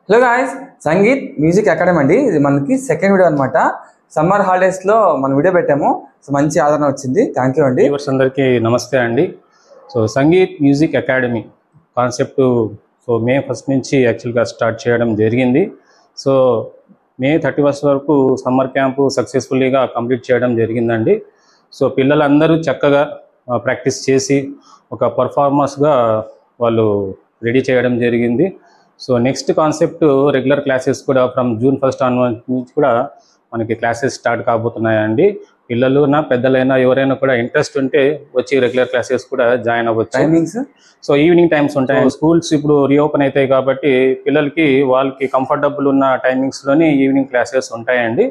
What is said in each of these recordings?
Hello guys, sangeet music academy అండి. ఇది మనకి సెకండ్ వీడియో అనమాట. సమ్మర్ హాలిడేస్ లో మనం వీడియో పెట్టాము. సో మంచి ఆదరణ వచ్చింది. థ్యాంక్ యూ అండి. వ్యూవర్స్ అందరికీ నమస్తే అండి. So Sangeet music academy concept May 1 నుంచి యాక్చువల్గా స్టార్ట్ చేయడం జరిగింది. సో మే 31 వరకు సమ్మర్ క్యాంపు సక్సెస్ఫుల్లీగా కంప్లీట్ చేయడం జరిగిందండి. సో పిల్లలందరూ చక్కగా ప్రాక్టీస్ చేసి ఒక పర్ఫార్మర్స్గా వాళ్ళు రెడీ చేయడం జరిగింది. So next concept regular classes కూడా ఫ్రమ్ June 1 ఆన్వర్డ్ నుంచి కూడా మనకి క్లాసెస్ స్టార్ట్ కాబోతున్నాయండి. పిల్లలు పెద్దలైనా ఎవరైనా కూడా ఇంట్రెస్ట్ ఉంటే వచ్చి రెగ్యులర్ క్లాసెస్ కూడా జాయిన్ అవ్వచ్చు. టైమింగ్స్ సో ఈవినింగ్ టైమ్స్ ఉంటాయి. స్కూల్స్ ఇప్పుడు రీఓపెన్ అవుతాయి కాబట్టి పిల్లలకి వాళ్ళకి కంఫర్టబుల్ ఉన్న టైమింగ్స్లోని ఈవినింగ్ క్లాసెస్ ఉంటాయండి.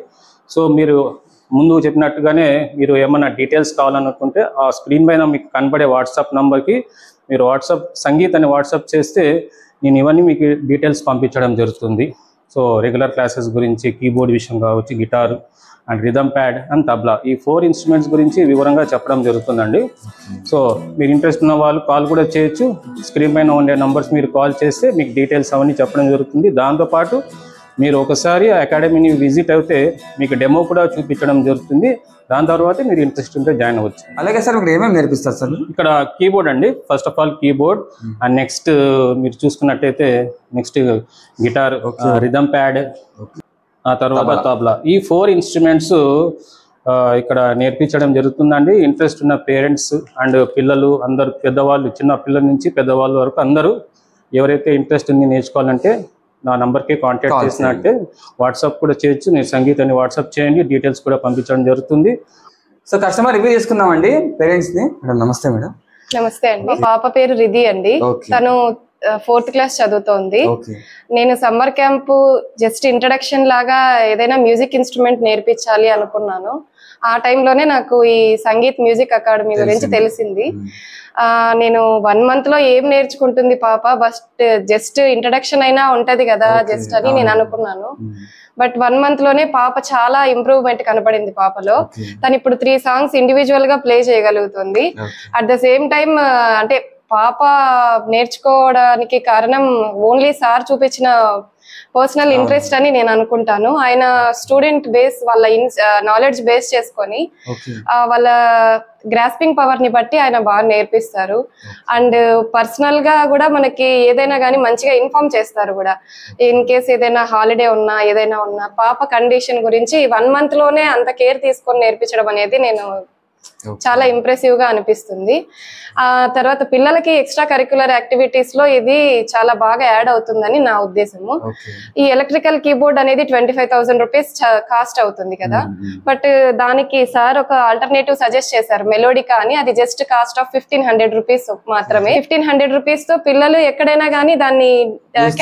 సో మీరు ముందు చెప్పినట్టుగానే మీరు ఏమన్నా డీటెయిల్స్ కావాలనుకుంటే ఆ స్క్రీన్ పైన మీకు కనబడే వాట్సాప్ నంబర్కి మీరు సంగీత్ అని వాట్సాప్ చేస్తే నేను ఇవన్నీ మీకు డీటెయిల్స్ పంపించడం జరుగుతుంది. సో రెగ్యులర్ క్లాసెస్ గురించి కీబోర్డ్ విషయం కావచ్చు, guitar and rhythm pad and tabla, ఈ 4 ఇన్స్ట్రుమెంట్స్ గురించి వివరంగా చెప్పడం జరుగుతుందండి. సో మీరు ఇంట్రెస్ట్ ఉన్న వాళ్ళు కాల్ కూడా చేయొచ్చు. స్క్రీన్ పైన ఉండే నంబర్స్ మీరు కాల్ చేస్తే మీకు డీటెయిల్స్ అవన్నీ చెప్పడం జరుగుతుంది. దాంతోపాటు మీరు ఒకసారి ఆ అకాడమీని విజిట్ అయితే మీకు డెమో కూడా చూపించడం జరుగుతుంది. దాని తర్వాత మీరు ఇంట్రెస్ట్ ఉంటే జాయిన్ అవ్వచ్చు. అలాగే సార్ ఇక్కడ ఏమేమి నేర్పిస్తారు సార్? ఇక్కడ కీబోర్డ్ అండి, first of all keyboard and next మీరు చూసుకున్నట్టయితే నెక్స్ట్ గిటార్, రిథమ్ ప్యాడ్, ఆ తర్వాత తబలా, ఈ 4 ఇన్స్ట్రుమెంట్స్ ఇక్కడ నేర్పించడం జరుగుతుందండి. ఇంట్రెస్ట్ ఉన్న పేరెంట్స్ అండ్ పిల్లలు అందరు, పెద్దవాళ్ళు, చిన్న పిల్లల నుంచి పెద్దవాళ్ళ వరకు అందరూ ఎవరైతే ఇంట్రెస్ట్ ఉంది నేర్చుకోవాలంటే నా నంబర్కి కాంటాక్ట్ చేసినట్టే వాట్సాప్ కూడా చేయొచ్చు. మీరు సంగీత్ అని వాట్సాప్ చేయండి, డీటెయిల్స్ కూడా పంపించడం జరుగుతుంది. సో కస్టమర్ రివ్యూ చేసుకుందామండి పేరెంట్స్ ని. మేడం నమస్తే. మేడం నమస్తే అండి. పాప పేరు రిధి అండి. తను 4th క్లాస్ చదువుతోంది. నేను సమ్మర్ క్యాంపు జస్ట్ ఇంట్రడక్షన్ లాగా ఏదైనా మ్యూజిక్ ఇన్స్ట్రుమెంట్ నేర్పించాలి అనుకున్నాను. ఆ టైంలోనే నాకు ఈ సంగీత్ మ్యూజిక్ అకాడమీ గురించి తెలిసింది. నేను 1 month లో ఏం నేర్చుకుంటుంది పాప, జస్ట్ ఇంట్రడక్షన్ అయినా ఉంటది కదా జస్ట్ అని నేను అనుకున్నాను. బట్ 1 month లోనే పాప చాలా ఇంప్రూవ్మెంట్ కనపడింది పాపలో. తను ఇప్పుడు 3 songs ఇండివిజువల్ గా ప్లే చేయగలుగుతుంది. అట్ ద సేమ్ టైం అంటే పాప నేర్చుకోవడానికి కారణం ఓన్లీ సార్ చూపించిన పర్సనల్ ఇంట్రెస్ట్ అని నేను అనుకుంటాను. ఆయన స్టూడెంట్ బేస్, వాళ్ళ నాలెడ్జ్ బేస్ చేసుకొని వాళ్ళ గ్రాస్పింగ్ పవర్ ని బట్టి ఆయన బాగా నేర్పిస్తారు. అండ్ పర్సనల్ గా కూడా మనకి ఏదైనా కానీ మంచిగా ఇన్ఫార్మ్ చేస్తారు కూడా. ఇన్ కేస్ ఏదైనా హాలిడే ఉన్నా ఏదైనా ఉన్నా పాప కండిషన్ గురించి 1 month లోనే అంత కేర్ తీసుకొని నేర్పించడం అనేది నేను చాలా ఇంప్రెసివ్ గా అనిపిస్తుంది. ఆ తర్వాత పిల్లలకి ఎక్స్ట్రా కరిక్యులర్ యాక్టివిటీస్ లో ఇది చాలా బాగా యాడ్ అవుతుందని నా ఉద్దేశము. ఈ ఎలక్ట్రికల్ కీబోర్డ్ అనేది 25,000 రూపీస్ కాస్ట్ అవుతుంది కదా. బట్ దానికి సార్ ఒక ఆల్టర్నేటివ్ సజెస్ట్ చేశారు, మెలోడికా అని. అది జస్ట్ కాస్ట్ ఆఫ్ 1,500 రూపీస్ మాత్రమే. 1,500 రూపీస్ తో పిల్లలు ఎక్కడైనా కానీ దాన్ని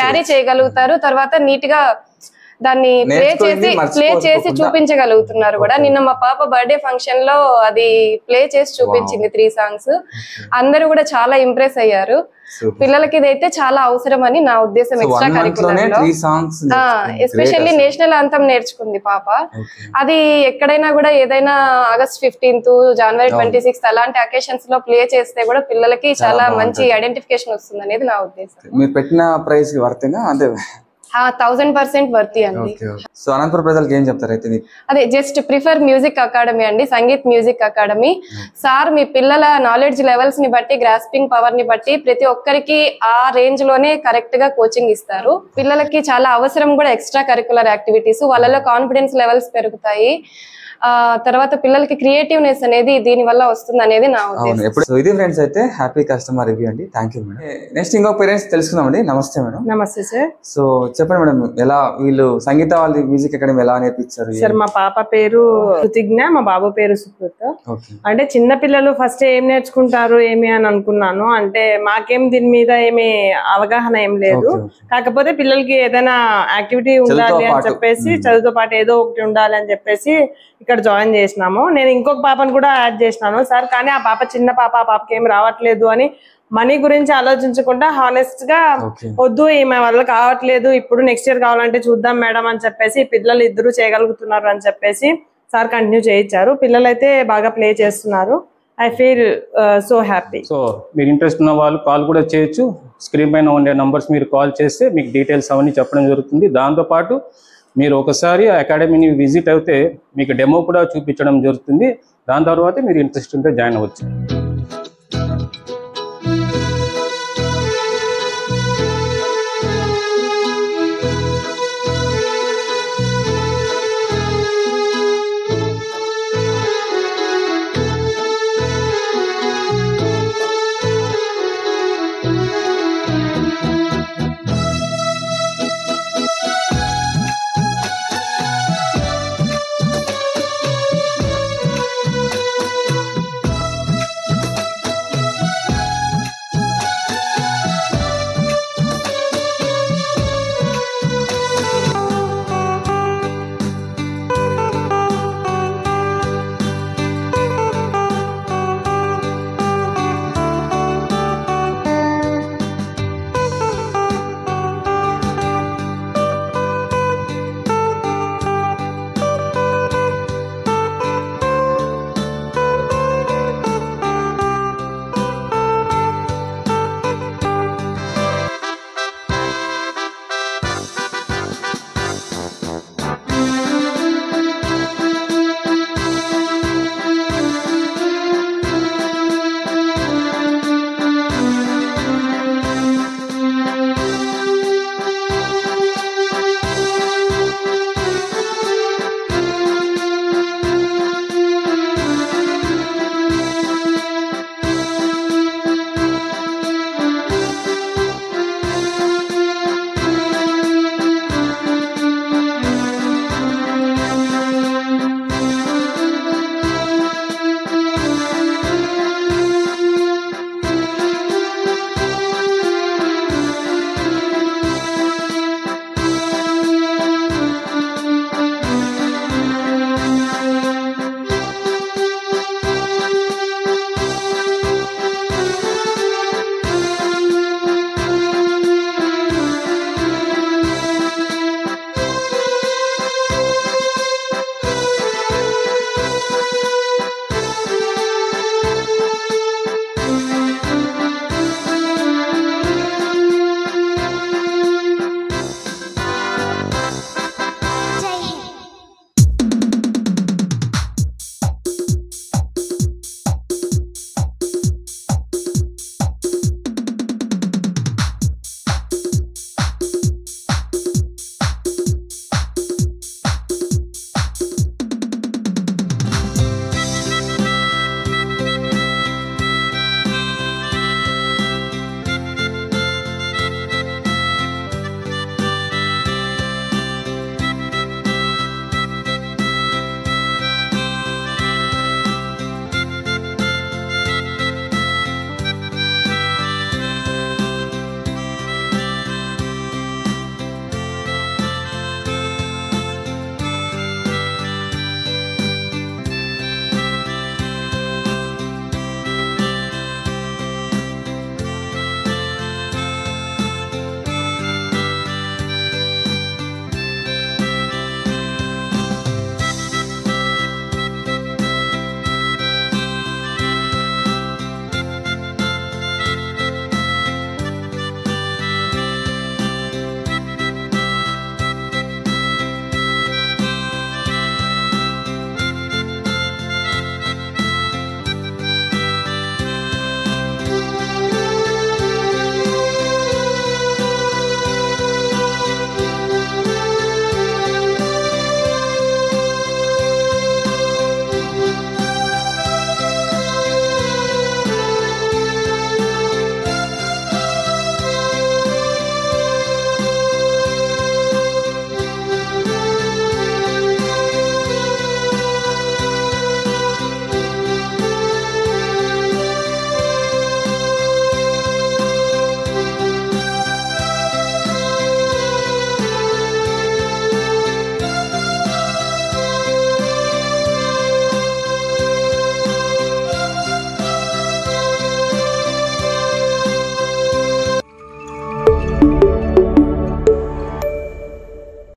క్యారీ చేయగలుగుతారు. తర్వాత నీట్ గా దాన్ని ప్లే చేసి చూపించగలుగుతున్నారు కూడా. నిన్న మా పాప బర్త్డే ఫంక్షన్ లో అది ప్లే చేసి చూపించింది 3 songs. అందరూ కూడా చాలా ఇంప్రెస్ అయ్యారు. పిల్లలకి ఇదైతే చాలా అవసరం అని నా ఉద్దేశం. ఎక్స్ట్రా కరిక్యులర్ లో ఎస్పెషల్లీ నేషనల్ యాంథమ్ నేర్చుకుంది పాప. అది ఎక్కడైనా కూడా ఏదైనా August 15th, January 26th అలాంటి అకేషన్స్ లో ప్లే చేస్తే కూడా పిల్లలకి చాలా మంచి ఐడెంటిఫికేషన్ వస్తుంది అనేది నా ఉద్దేశం. మీరు పెట్టిన ప్రైస్ వర్తేనా? అంటే 1000% వర్తి అండి. సో అనంతపురం ప్రజలకు ఏం చెప్తారు అయితే? అదే జస్ట్ ప్రిఫర్ మ్యూజిక్ అకాడమీ అండి, సంగీత్ మ్యూజిక్ అకాడమీ. సార్ మీ పిల్లల నాలెడ్జ్ లెవెల్స్ ని బట్టి, గ్రాస్పింగ్ పవర్ ని బట్టి ప్రతి ఒక్కరికి ఆ రేంజ్ లోనే కరెక్ట్ గా కోచింగ్ ఇస్తారు. పిల్లలకి చాలా అవసరం కూడా ఎక్స్ట్రా కరిక్యులర్ యాక్టివిటీస్. వాళ్ళలో కాన్ఫిడెన్స్ లెవెల్స్ పెరుగుతాయి. తర్వాత పిల్లలకి క్రియేటివ్నెస్ అనేది దీని వల్ల వస్తుంది అనేది నా ఉద్దేశం. సో ఇది ఫ్రెండ్స్ అయితే హ్యాపీ కస్టమర్ రివ్యూ అండి. Thank you madam. నెక్స్ట్ ఇంకొక పేరెంట్స్ తెలుసుకుందామండి. నమస్తే మేడం. నమస్తే సార్. సో చెప్పండి మేడం, ఎలా వీళ్ళు సంగీత వాళ్ళ మ్యూజిక్ అకాడమీ ఎలా నేర్పించారు? సార్ మా పాప పేరు కృతిజ్ఞ, మా బాబు పేరు సుకృత. అంటే చిన్న పిల్లలు ఫస్ట్ ఏం నేర్చుకుంటారు ఏమి అని అనుకున్నాను. అంటే మాకేం దీని మీద ఏమి అవగాహన ఏం లేదు. కాకపోతే పిల్లలకి ఏదైనా యాక్టివిటీ ఉండాలి అని చెప్పేసి, చదువుతో పాటు ఏదో ఒకటి ఉండాలి అని చెప్పేసి ఇక్కడ జాయిన్ చేసినాము. నేను ఇంకొక పాపను కూడా యాడ్ చేసినాను సార్. కానీ ఆ పాప చిన్న పాప, ఆ పాపకి ఏం రావట్లేదు అని మనీ గురించి ఆలోచించకుండా హానెస్ట్ గా వద్దు ఈమె వల్ల కావట్లేదు, ఇప్పుడు నెక్స్ట్ ఇయర్ కావాలంటే చూద్దాం మేడం అని చెప్పేసి, పిల్లలు ఇద్దరు చేయగలుగుతున్నారు అని చెప్పేసి సార్ కంటిన్యూ చేయించారు. పిల్లలు అయితే బాగా ప్లే చేస్తున్నారు. I feel so happy. So మీరు ఇంట్రెస్ట్ ఉన్న వాళ్ళు కాల్ కూడా చేయొచ్చు. స్క్రీన్ పైన ఉండే నంబర్స్ మీరు కాల్ చేస్తే మీకు డీటెయిల్స్ అవన్నీ చెప్పడం జరుగుతుంది. దాంతోపాటు మీరు ఒకసారి ఆ అకాడమీని విజిట్ అయితే మీకు డెమో కూడా చూపించడం జరుగుతుంది. దాని తర్వాత మీరు ఇంట్రెస్ట్ ఉంటే జాయిన్ అవ్వచ్చు.